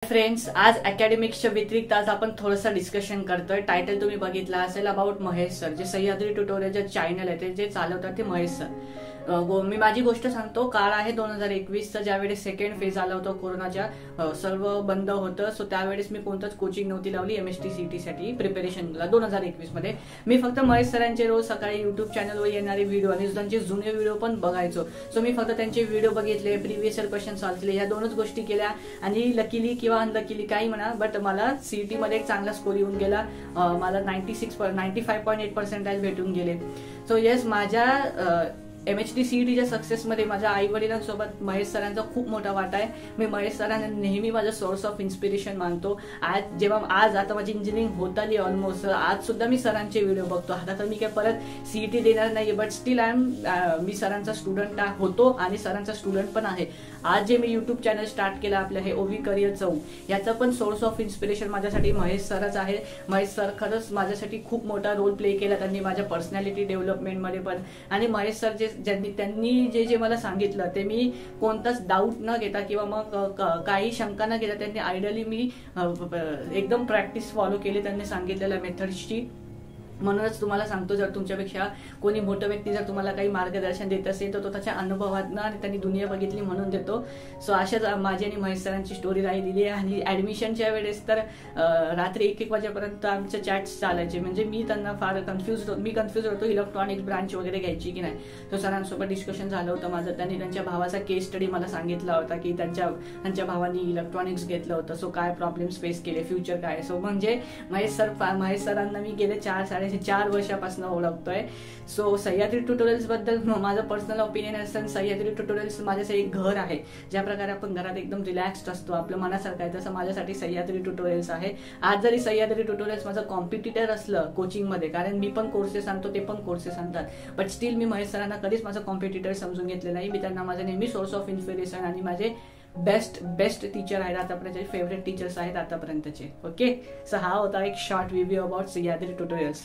Friends, आज अकॅडमिक्सच्या व्यतिरिक्त आज आपण थोडंसं डिस्कशन करतोय. टायटल तुम्ही बघितला असेल अबाउट महेश सर. जे सह्याद्री ट्युटोरियलचे चॅनल आहे ते जे चालवतात ते महेश सर. मी माझी गोष्ट सांगतो. काळ आहे 2021चा, ज्यावेळेस सेकंड फेज आला होता कोरोनाच्या, सर्व बंद होतं. सो त्यावेळेस मी कोणतंच कोचिंग नव्हती लावली MST-CET साठी प्रिपरेशनला 2021 मध्ये. मी फक्त महेश सरांचे रोज सकाळी युट्यूब चॅनलवर येणारे व्हिडिओ आणि त्यांचे जुने व्हिडिओ पण बघायचो. सो मी फक्त त्यांचे व्हिडिओ बघितले, प्रिव्हियस इयर क्वेश्चन सॉल्व्ह केले, ह्या दोनच गोष्टी केल्या. आणि लकीली किंवा अनलकीली काही म्हणा, बट मला CET मध्ये एक चांगला स्कोर येऊन गेला. मला 95.8% भेटून गेले. सो येस, माझ्या MST-CETच्या सक्सेसमध्ये माझ्या आई वडिलांसोबत महेश सरांचा खूप मोठा वाटा आहे. मी महेश सरांना नेहमी माझा सोर्स ऑफ इन्स्पिरेशन मानतो. आज आता माझी इंजिनिअरिंग होत आली ऑलमोस्ट, आज सुद्धा मी सरांचे व्हिडिओ बघतो. आता तर मी काय परत CET देणार नाही, बट स्टील मी सरांचा स्टुडंट होतो आणि सरांचा स्टुडंट पण आहे. आज जे मी युट्यूब चॅनल स्टार्ट केलं आपलं हे OV करिअर 4, याचा पण सोर्स ऑफ इन्स्पिरेशन माझ्यासाठी महेश सरच आहे. महेश सर खरंच माझ्यासाठी खूप मोठा रोल प्ले केला त्यांनी माझ्या पर्सनॅलिटी डेव्हलपमेंटमध्ये पण. आणि महेश सर त्यांनी जे मला सांगितलं ते मी कोणताच डाऊट न घेता किंवा मग काही शंका न घेता त्यांनी आयडियली मी एकदम प्रॅक्टिस फॉलो केली त्यांनी सांगितलेल्या मेथड्सची. म्हणूनच तुम्हाला सांगतो, जर तुमच्यापेक्षा कोणी मोठं व्यक्ती जर तुम्हाला काही मार्गदर्शन देत असेल तर तो त्याच्या अनुभवातनं आणि त्यांनी दुनिया बघितली म्हणून देतो. सो अशाच माझी आणि महेश सरांची स्टोरी राहिलेली आहे. आणि ऍडमिशनच्या वेळेस तर रात्री 1-1 वाजेपर्यंत आमचे चॅट्स चालायचे. म्हणजे मी त्यांना फार कन्फ्युज होतो इलेक्ट्रॉनिक्स ब्रांच वगैरे घ्यायची की नाही. तो सरांसोबत डिस्कशन झालं होतं माझं. त्यांनी त्यांच्या भावाचा केस स्टडी मला सांगितला होता की त्यांच्या भावानी इलेक्ट्रॉनिक्स घेतलं होतं. सो काय प्रॉब्लेम्स फेस केले, फ्युचर काय. सो म्हणजे महेश सरांना मी गेले 4 वर्षापासून ओळखतोय. सो सह्याद्री ट्युटोरियल्स बद्दल माझं पर्सनल ओपिनियन असेल, सह्याद्री ट्युटोरियल्स माझ्यासाठी एक घर आहे. ज्या प्रकारे आपण घरात एकदम रिलॅक्स्ड असतो, आपलं मनासारखं आहे, तसं माझ्यासाठी सह्याद्री ट्युटोरियल्स आहे. आज जरी सह्याद्री ट्युटोरियल्स माझं कॉम्पिटिटर असलं कोचिंगमध्ये, कारण मी पण कोर्सेस आणतो, ते पण कोर्सेस आणतात, बट स्टील मी महेश सरांना कधीच माझं कॉम्पिटिटर समजून घेतलं नाही. मी त्यांना माझे नेहमी सोर्स ऑफ इन्स्पिरेशन आणि माझे बेस्ट टीचर आहेत आतापर्यंतचे, फेवरेट टीचर्स आहेत आतापर्यंतचे. ओके, सो हा होता एक short review about Sahyadri tutorials.